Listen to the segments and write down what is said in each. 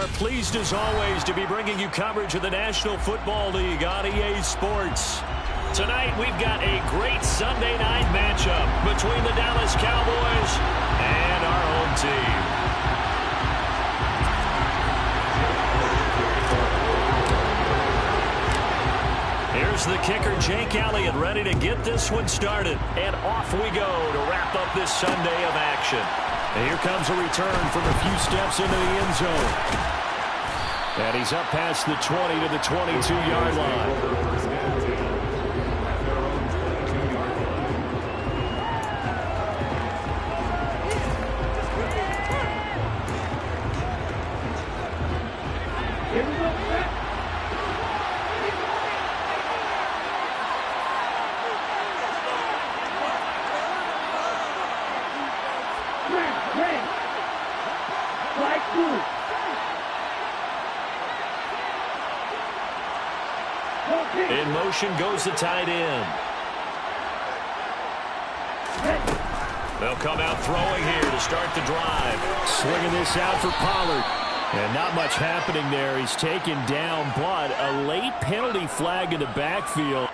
are pleased as always to be bringing you coverage of the National Football League on EA Sports. Tonight we've got a great Sunday night matchup between the Dallas Cowboys and our home team. Here's the kicker, Jake Elliott, ready to get this one started. And off we go to wrap up this Sunday of action. And here comes a return from a few steps into the end zone. And he's up past the 20 to the 22-yard line. In motion goes the tight end. They'll come out throwing here to start the drive. Swinging this out for Pollard. And not much happening there. He's taken down, but a late penalty flag in the backfield.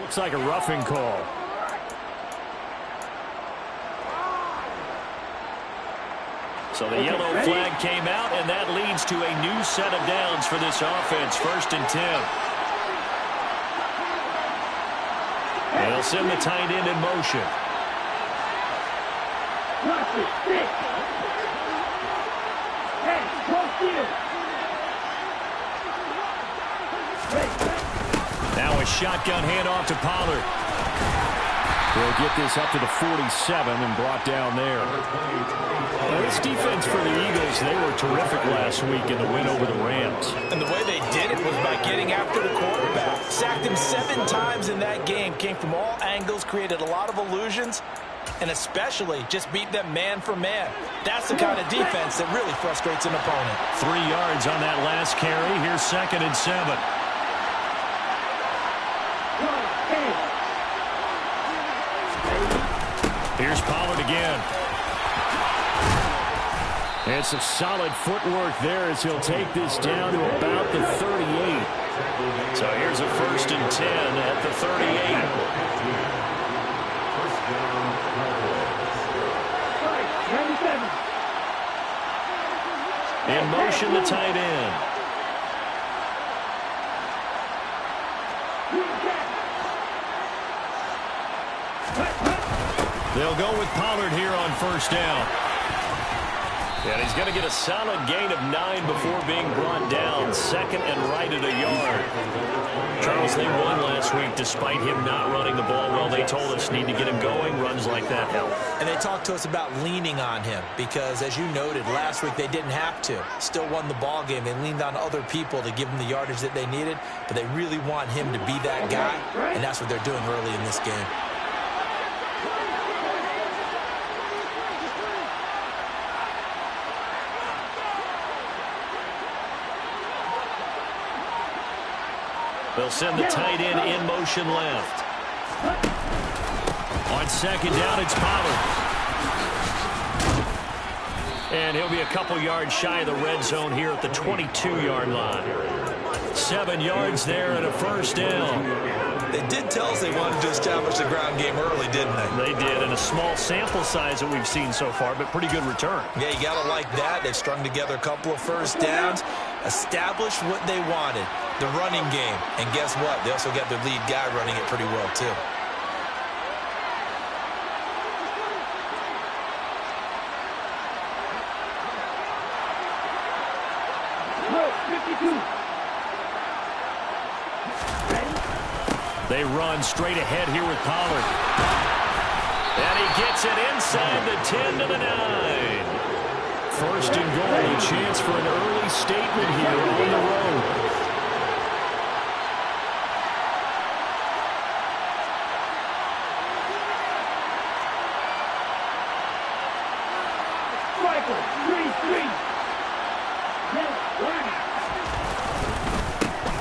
Looks like a roughing call. So the yellow flag came out, and that leads to a new set of downs for this offense. 1st and 10. They'll send the tight end in motion. Now a shotgun handoff to Pollard. They'll get this up to the 47 and brought down there. Now, this defense for the Eagles, they were terrific last week in the win over the Rams. And the way they did it was by getting after the quarterback. Sacked him 7 times in that game. Came from all angles, created a lot of illusions, and especially just beat them man for man. That's the kind of defense that really frustrates an opponent. 3 yards on that last carry. Here's 2nd and 7. Here's Pollard again. And some solid footwork there as he'll take this down to about the 38. So here's a 1st and 10 at the 38. In motion, the tight end. They'll go with Pollard here on 1st down. And he's going to get a solid gain of 9 before being brought down. 2nd and right at a yard. Charles, they won last week despite him not running the ball well. They told us need to get him going. Runs like that help. And they talked to us about leaning on him because, as you noted, last week they didn't have to. Still won the ball game. They leaned on other people to give them the yardage that they needed, but they really want him to be that guy, and that's what they're doing early in this game. They'll send the tight end in motion left. On 2nd down, it's Pollard. And he'll be a couple yards shy of the red zone here at the 22-yard line. 7 yards there and a 1st down. They did tell us they wanted to establish the ground game early, didn't they? They did, and a small sample size that we've seen so far, but pretty good return. Yeah, you got to like that. They've strung together a couple of first downs, established what they wanted, the running game. And guess what? They also got their lead guy running it pretty well, too. They run straight ahead here with Pollard. And he gets it inside the 10 to the 9. First and goal, a chance for an early statement here on the road.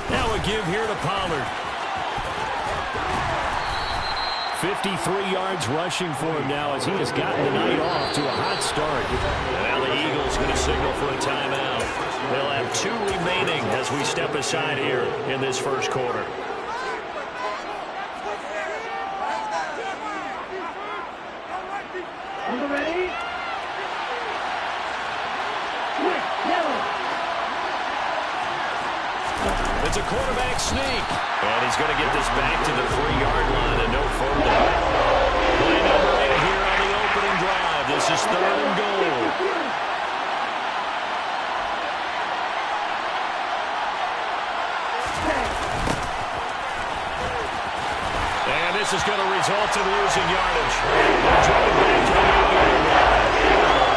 Now a give here to Pollard. 53 yards rushing for him now as he has gotten the night off to a hot start. Now the Eagles going to signal for a timeout. They'll have 2 remaining as we step aside here in this first quarter. It's a quarterback sneak. And he's going to get this back to the 3-yard line and no further. Play number 8 here on the opening drive. This is 3rd and goal. And this is going to result in losing yardage. They're dropping back to the 8-yard line.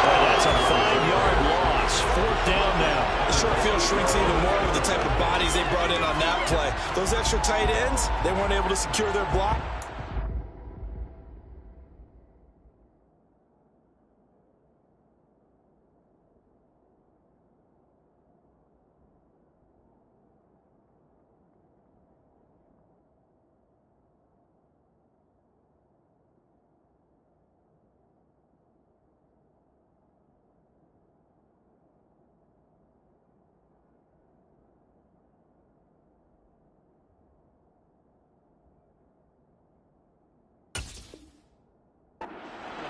And that's a 5-yard loss. 4th down now. The short field shrinks even more with the type of bodies they brought in on that play. Those extra tight ends, they weren't able to secure their block.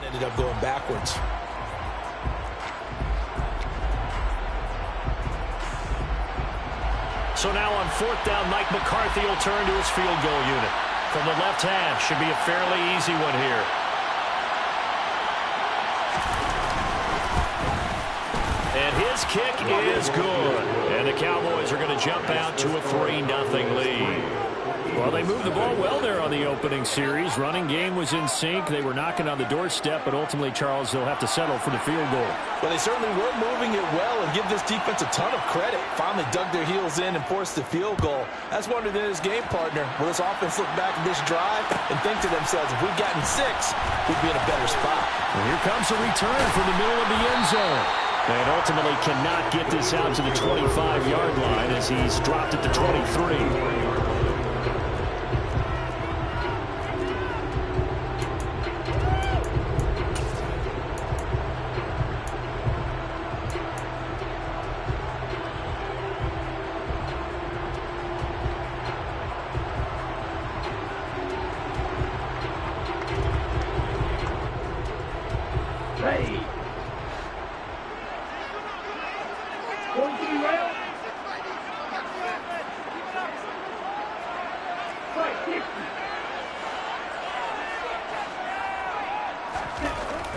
Ended up going backwards. So now on 4th down, Mike McCarthy will turn to his field goal unit. From the left half, should be a fairly easy one here. And his kick is good. And the Cowboys are going to jump out to a 3-0 lead. Well, they moved the ball well there on the opening series. Running game was in sync. They were knocking on the doorstep, but ultimately, Charles, they'll have to settle for the field goal. Well, they certainly were moving it well, and give this defense a ton of credit. Finally dug their heels in and forced the field goal. That's wondered in his game partner. Will this offense look back at this drive and think to themselves, if we'd gotten 6, we'd be in a better spot. Well, here comes a return from the middle of the end zone. And ultimately cannot get this out to the 25-yard line as he's dropped at the 23.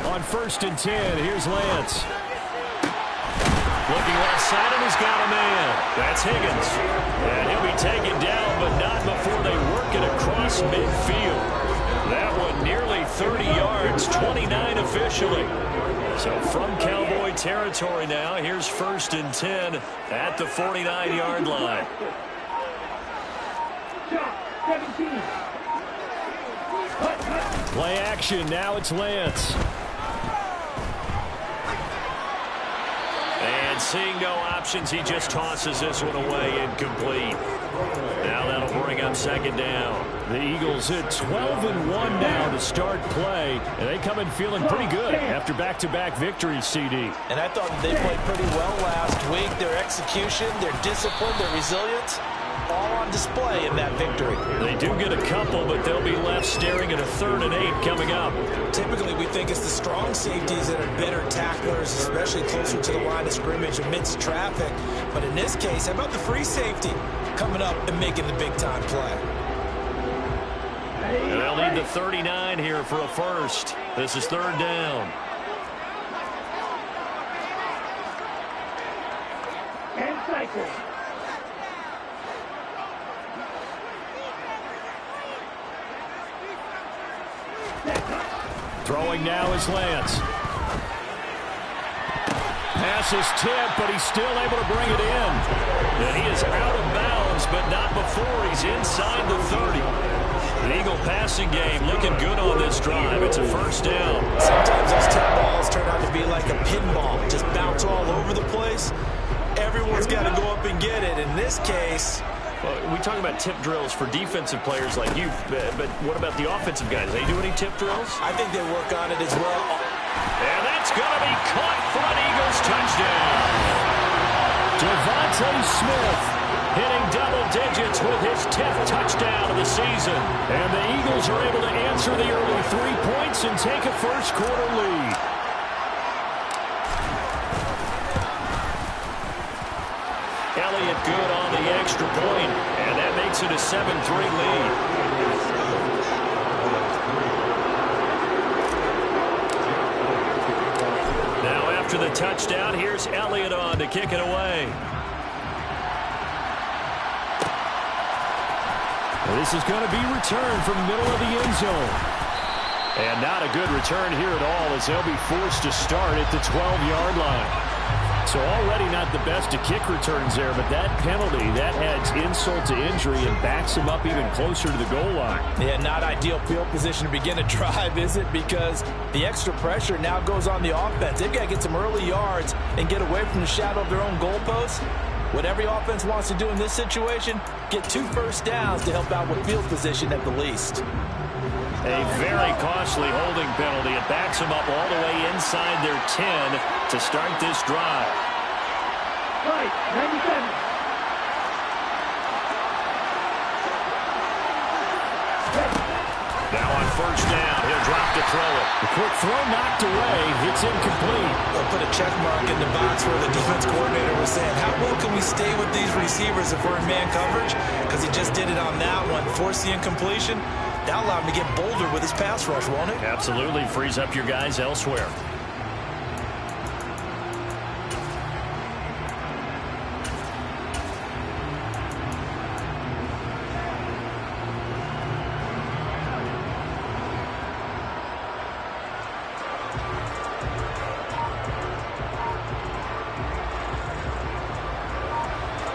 On 1st and 10, here's Lance. Looking left side, and he's got a man. That's Higgins. And he'll be taken down, but not before they work it across midfield. That one nearly 30 yards, 29 officially. So from Cowboy territory now, here's 1st and 10 at the 49-yard line. Play action, now it's Lance. And seeing no options, he just tosses this one away incomplete. Now that'll bring up 2nd down. The Eagles hit 12-1 now to start play, and they come in feeling pretty good after back-to-back victories, CD. And I thought they played pretty well last week. Their execution, their discipline, their resilience, all on display in that victory. They do get a couple, but they'll be left staring at a 3rd and 8 coming up. Typically, we think it's the strong safeties that are better tacklers, especially closer to the line of scrimmage amidst traffic. But in this case, how about the free safety coming up and making the big-time play? And they'll need the 39 here for a first. This is 3rd down. Throwing now is Lance. Pass is tipped, but he's still able to bring it in. And he is out of bounds, but not before he's inside the 30. The Eagle passing game looking good on this drive. It's a first down. Sometimes those tip balls turn out to be like a pinball. Just bounce all over the place. Everyone's got to go up and get it. In this case... Well, we talk about tip drills for defensive players like you, but what about the offensive guys? They do any tip drills? I think they work on it as well. And that's going to be caught for an Eagles touchdown. Devontae Smith hitting double digits with his 10th touchdown of the season. And the Eagles are able to answer the early 3 points and take a first-quarter lead. Elliott good on the extra point, and that makes it a 7-3 lead. Now after the touchdown, here's Elliott on to kick it away. This is going to be returned from the middle of the end zone. And not a good return here at all, as they'll be forced to start at the 12-yard line. So already not the best of kick returns there, but that penalty, that adds insult to injury and backs him up even closer to the goal line. Yeah, not ideal field position to begin a drive, is it? Because the extra pressure now goes on the offense. They've got to get some early yards and get away from the shadow of their own goalposts. What every offense wants to do in this situation, get 2 first downs to help out with field position at the least. A very costly holding penalty. It backs them up all the way inside their 10 to start this drive. Right, 97. Now on first down, he'll drop to throw it. The quick throw knocked away. It's incomplete. They'll put a check mark in the box where the defense coordinator was saying, how well can we stay with these receivers if we're in man coverage? Because he just did it on that one. Force the incompletion. That allowed him to get bolder with his pass rush, won't it? Absolutely. Frees up your guys elsewhere.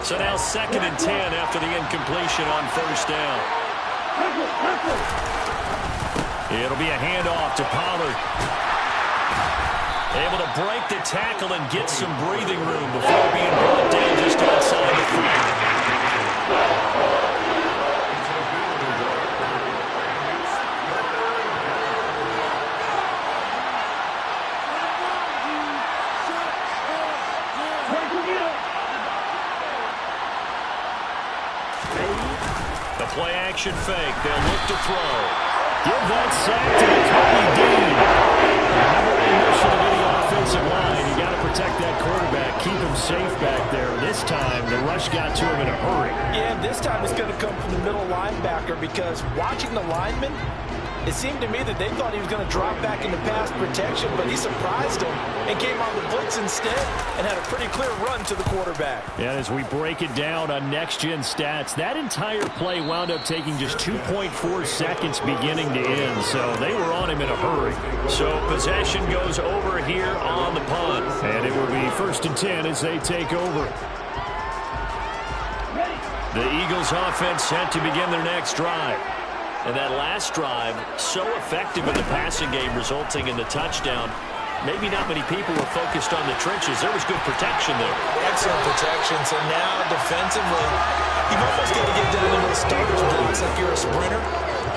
So now 2nd and 10 after the incompletion on first down. It'll be a handoff to Pollard. Able to break the tackle and get some breathing room before being brought down just outside the 40. The play action fake. They'll look to throw. Give that sack to Kobe Dean. Number 1 mission of any offensive line. You got to protect that quarterback. Keep him safe back there. This time, the rush got to him in a hurry. Yeah, this time it's going to come from the middle linebacker because watching the lineman, it seemed to me that they thought he was going to drop back into pass protection, but he surprised him and came on the blitz instead and had a pretty clear run to the quarterback. And as we break it down on next-gen stats, that entire play wound up taking just 2.4 seconds beginning to end, so they were on him in a hurry. So possession goes over here on the punt, and it will be 1st and 10 as they take over. The Eagles offense set to begin their next drive. And that last drive, so effective in the passing game, resulting in the touchdown. Maybe not many people were focused on the trenches. There was good protection there. Excellent protection. So now defensively, you've almost got to get down into those starters blocks like you're a sprinter.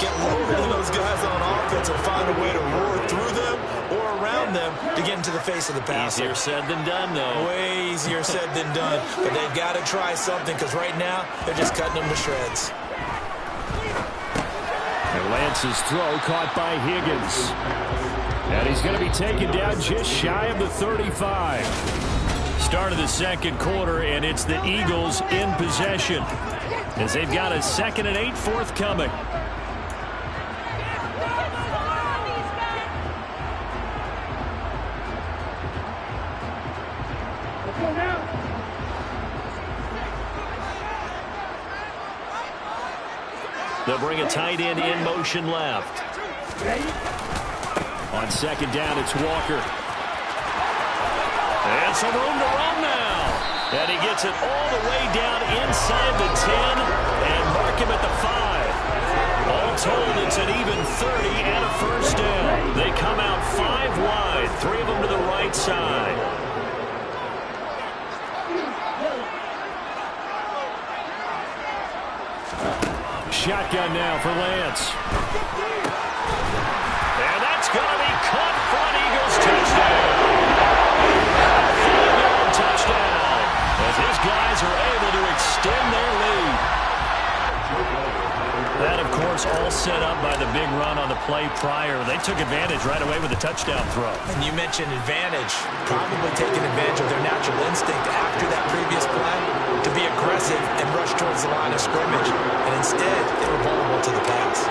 Get lower than those guys on offense and find a way to roar through them or around around them to get into the face of the passer. Easier said than done, though. Way easier said than done. But they've got to try something because right now they're just cutting them to shreds. And Lance's throw caught by Higgins. And he's going to be taken down just shy of the 35. Start of the second quarter, and it's the Eagles in possession as they've got a 2nd and 8 forthcoming. They'll bring a tight end in motion left. On 2nd down, it's Walker. And some room to run now. And he gets it all the way down inside the 10 and mark him at the 5. All told, it's an even 30 and a first down. They come out 5 wide, 3 of them to the right side. Shotgun now for Lance. And that's going to be caught front. Eagles touchdown. A 5-yard touchdown as his guys are able to extend their lead. That, of course, all set up by the big run on the play prior. They took advantage right away with a touchdown throw. And you mentioned advantage, probably taking advantage of their natural instinct after that previous play to be aggressive and rush towards the line of scrimmage. And instead, they were vulnerable to the pass.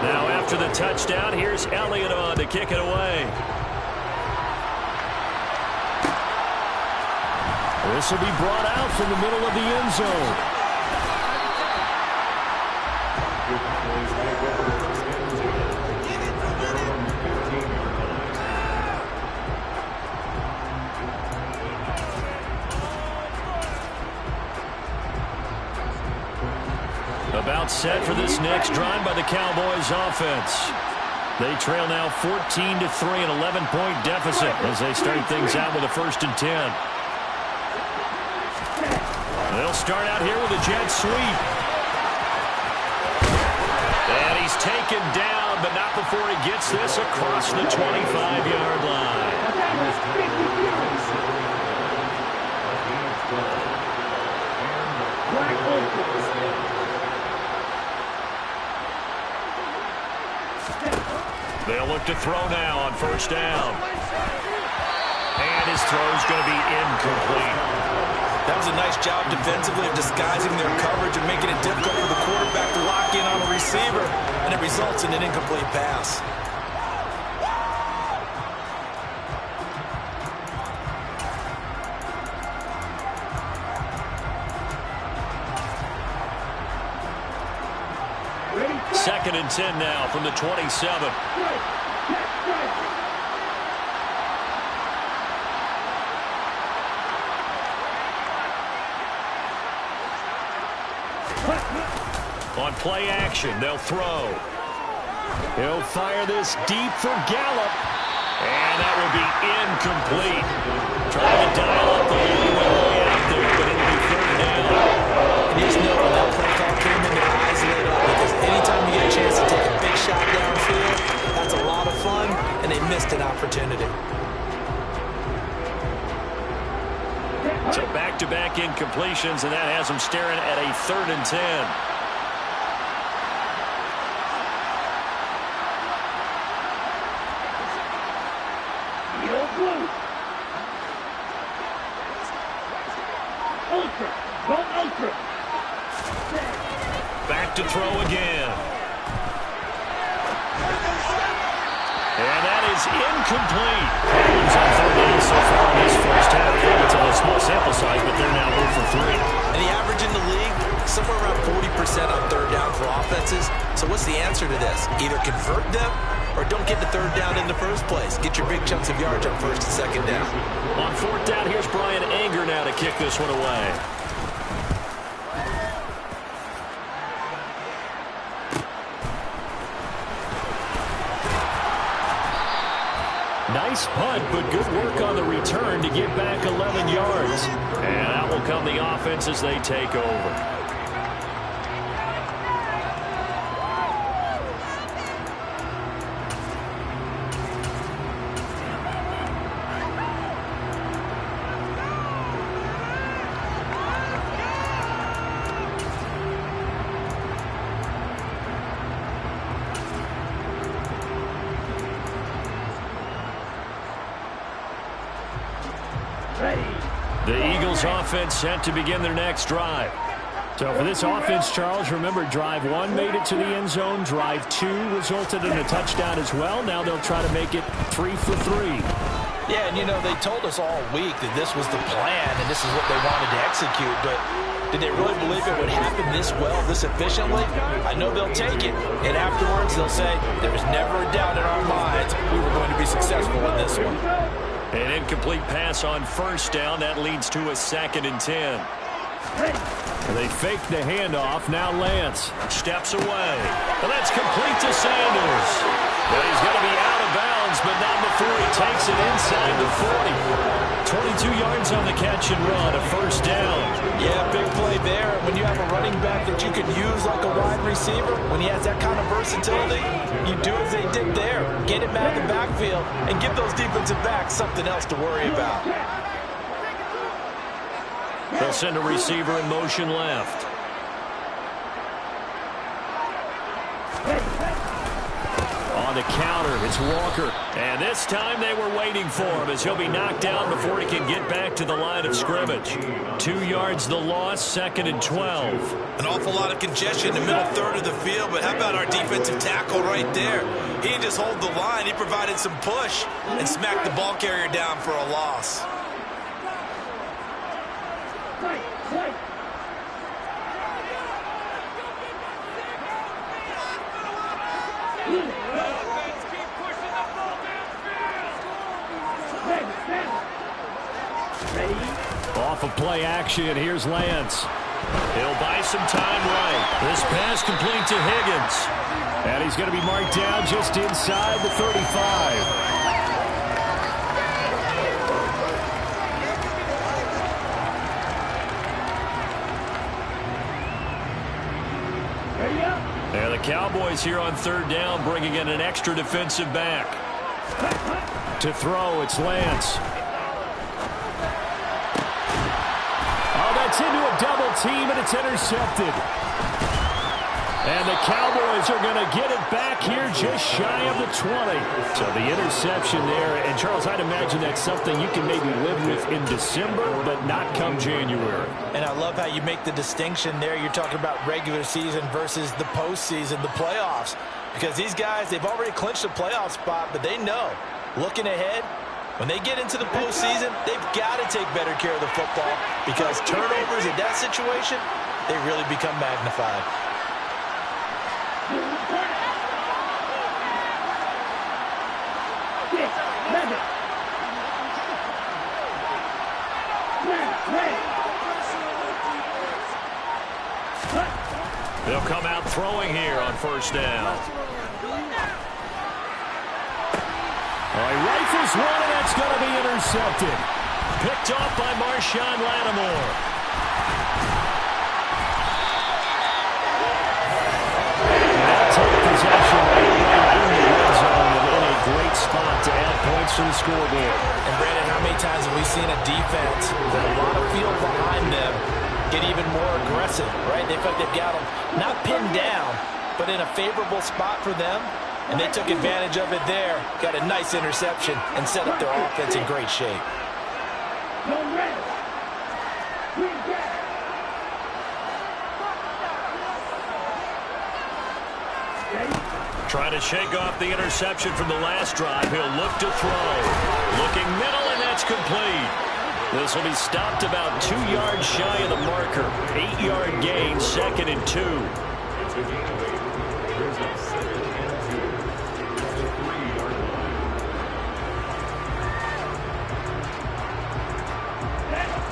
Now, after the touchdown, here's Elliott on to kick it away. This will be brought out from the middle of the end zone. About set for this next drive by the Cowboys offense. They trail now 14-3, an 11-point deficit as they start things out with a 1st and 10. They'll start out here with a jet sweep. And he's taken down, but not before he gets this across the 25-yard line. They'll look to throw now on 1st down. And his throw's going to be incomplete. That was a nice job defensively of disguising their coverage and making it difficult for the quarterback to lock in on a receiver, and it results in an incomplete pass. Second and 10 now from the 27. On play action, they'll throw. He'll fire this deep for Gallup. And that will be incomplete. Trying to dial up the lead way out there, but it'll be 3rd down. And you just know when that play call came in, their eyes lit up, because anytime you get a chance to take a big shot downfield, that's a lot of fun, and they missed an opportunity. So back-to-back incompletions, and that has them staring at a 3rd and 10. Back to throw again. And that is incomplete. Problems on 3rd down so far in this first half. It's a small sample size, but they're now 0 for 3. And the average in the league, somewhere around 40% on 3rd down for offenses. So what's the answer to this? Either convert them or don't get the 3rd down in the first place. Get your big chunks of yards on 1st and 2nd down. On 4th down, here's Brian Anger now to kick this one away. Nice punt, but good work on the return to get back 11 yards. And out will come the offense as they take over. Ready. The Eagles offense set to begin their next drive. So for this offense, Charles, remember, drive 1 made it to the end zone. Drive 2 resulted in a touchdown as well. Now they'll try to make it 3 for 3. Yeah, and you know, they told us all week that this was the plan and this is what they wanted to execute, but did they really believe it would happen this well, this efficiently? I know they'll take it, and afterwards they'll say, there was never a doubt in our minds we were going to be successful in this one. An incomplete pass on first down. That leads to a 2nd and 10. They fake the handoff. Now Lance steps away. Well, that's complete to Sanders. Well, he's going to be out of bounds, but not before he takes it inside the 40. 22 yards on the catch and run, a first down. Yeah, big play there. When you have a running back that you can use like a wide receiver, when he has that kind of versatility, you do as they did there. Get him out of the backfield and give those defensive backs something else to worry about. They'll send a receiver in motion left. On the counter, it's Walker. And this time they were waiting for him as he'll be knocked down before he can get back to the line of scrimmage. 2 yards the loss, 2nd and 12. An awful lot of congestion in the middle third of the field, but how about our defensive tackle right there? He didn't just hold the line, he provided some push and smacked the ball carrier down for a loss. Off of play action, here's Lance. He'll buy some time right. This pass complete to Higgins. And he's going to be marked down just inside the 35. And the Cowboys here on 3rd down, bringing in an extra defensive back. To throw, it's Lance. Oh, that's into a double team, and it's intercepted. And the Cowboys are going to get it back here just shy of the 20. So the interception there. And, Charles, I'd imagine that's something you can maybe live with in December, but not come January. And I love how you make the distinction there. You're talking about regular season versus the postseason, the playoffs. Because these guys, they've already clinched a playoff spot, but they know, looking ahead, when they get into the postseason, they've got to take better care of the football because turnovers in that situation, they really become magnified. They'll come out throwing here on 1st down. He rifles one, and that's going to be intercepted. Picked off by Marshawn Lattimore. They'll take possession right in the red zone and in a great spot to add points to the scoreboard. And, Brandon, how many times have we seen a defense with a lot of field behind them get even more aggressive, right? They feel like they've got them not pinned down, but in a favorable spot for them. And they took advantage of it there. Got a nice interception and set up their offense in great shape. Trying to shake off the interception from the last drive. He'll look to throw. Looking middle, and that's complete. This will be stopped about 2 yards shy of the marker. 8-yard gain, 2nd and 2.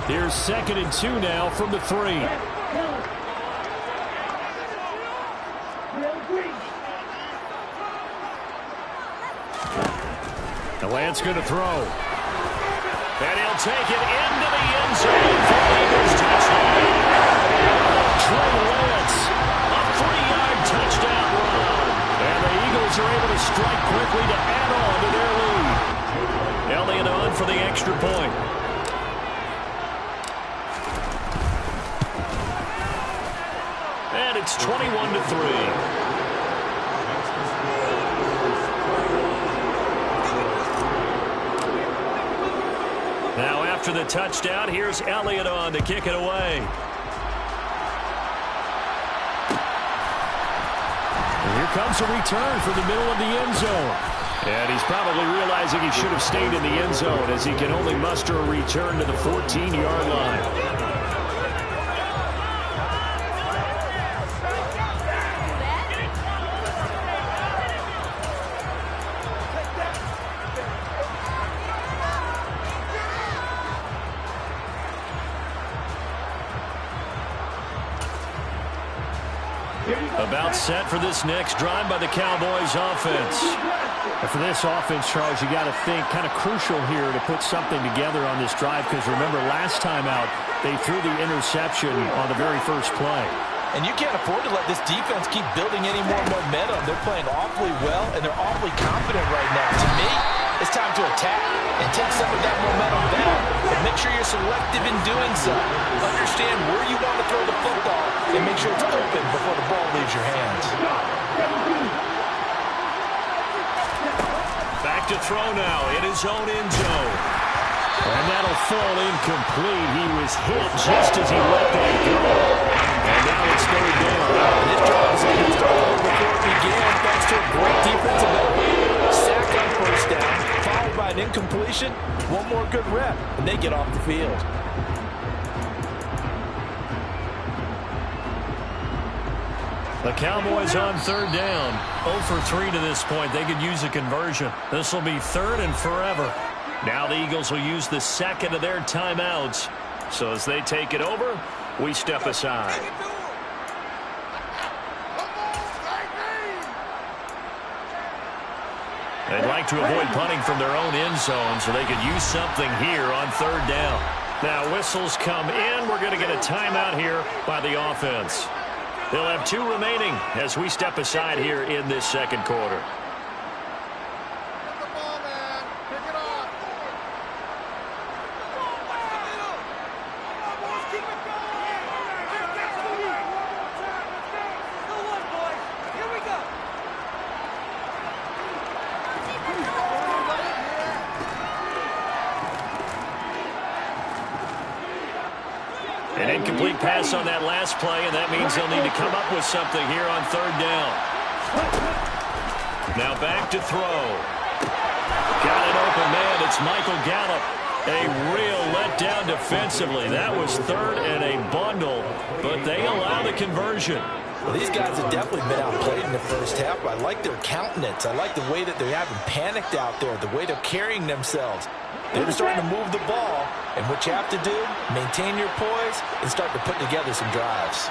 Here's 2nd and 2 now from the 3. The Lance going to throw. And he'll take it into the end zone for the Eagles touchdown. Trey Lance, a 3-yard touchdown run. And the Eagles are able to strike quickly to add on to their lead. Elliott on for the extra point. And it's 21-3. after the touchdown. Here's Elliott on to kick it away. And here comes a return from the middle of the end zone. And he's probably realizing he should have stayed in the end zone as he can only muster a return to the 14-yard line. About set for this next drive by the Cowboys offense. And for this offense, Charles, you got to think kind of crucial here to put something together on this drive, because remember, last time out, they threw the interception on the very first play. And you can't afford to let this defense keep building any more momentum. They're playing awfully well, and they're awfully confident right now. To me, it's time to attack and take some of that momentum back. But make sure you're selective in doing so. Understand where you want to throw the football and make sure it's open before the ball leaves your hands. Back to throw now in his own end zone. And that'll fall incomplete. He was hit just as he let that go. And now it's third down. And this drive is going to start over before it began, thanks to a great defensive effort. Sack on first down, followed by an incompletion. One more good rep, and they get off the field. The Cowboys on third down. 0 for 3 to this point. They could use a conversion. This will be third and forever. Now the Eagles will use the second of their timeouts. So as they take it over, we step aside. They'd like to avoid punting from their own end zone so they could use something here on third down. Now whistles come in. We're going to get a timeout here by the offense. They'll have 2 remaining as we step aside here in this second quarter. An incomplete pass on that last play, and that means they'll need to come up with something here on third down. Now back to throw. Got an open man. It's Michael Gallup. A real letdown defensively. That was third and a bundle, but they allow the conversion. Well, these guys have definitely been outplayed in the first half. I like their countenance. I like the way that they haven't panicked out there, the way they're carrying themselves. They're starting to move the ball, and what you have to do, maintain your poise and start to put together some drives.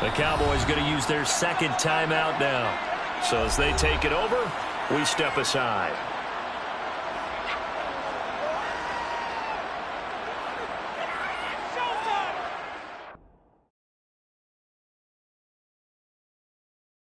The Cowboys going to use their second timeout now. So as they take it over, we step aside.